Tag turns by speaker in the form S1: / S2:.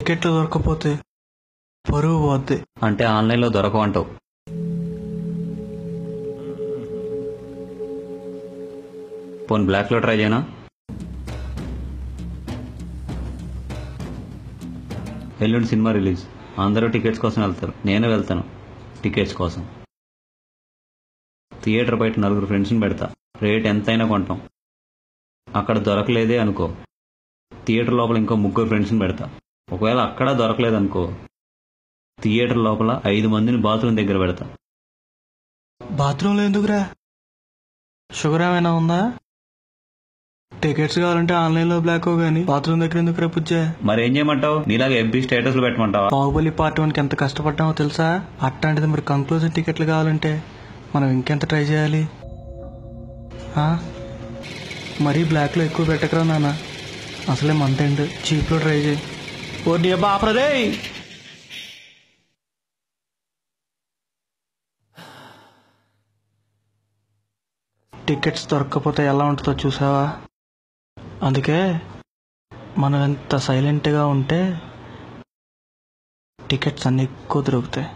S1: టికెట్లు దొరకపోతే పరువు పోద్ది.
S2: అంటే ఆన్లైన్లో దొరకవంటావు. పోనీ బ్లాక్లో ట్రై చేయనా? ఎల్లుండి సినిమా రిలీజ్. అందరూ టికెట్స్ కోసం వెళ్తారు, నేను వెళ్తాను టికెట్స్ కోసం. థియేటర్ బయట 4 ఫ్రెండ్స్ని పెడతా. రేట్ ఎంతైనా కొంటాం. అక్కడ దొరకలేదే అనుకో, థియేటర్ లోపల ఇంకో 3 ఫ్రెండ్స్ని పెడతా. ఒకవేళ అక్కడ దొరకలేదనుకో, థియేటర్ లోపల 5 మందిని బాత్రూమ్ దగ్గర పెడతా.
S1: బాత్రూంలో ఎందుకురా? షుగర్ ఏమైనా ఉందా? టికెట్స్ కావాలంటే ఆన్లైన్లో బ్లాక్ కానీ బాత్రూమ్ దగ్గర ఎందుకు రా పుజ్జా?
S2: మరి ఏం చేయమంటావు? నీలాగా FB స్టేటస్లు పెట్టమంటావా?
S1: బాహుబలి పార్ట్ 1కి ఎంత కష్టపడ్డామో తెలుసా? అట్లాంటిది మరి కంక్లూజన్ టికెట్లు కావాలంటే మనం ఇంకెంత ట్రై చేయాలి? మరీ బ్లాక్లో ఎక్కువ పెట్టకరా నాన్న, అసలే మంత్ ఎండ్. చీప్లో ట్రై చేయి. ఓ నీ బాపరదే. టికెట్స్ దొరక్కపోతే ఎలా ఉంటుందో చూసావా? అందుకే మనం ఎంత సైలెంట్గా ఉంటే టికెట్స్ అన్నీ ఎక్కువ దొరుకుతాయి.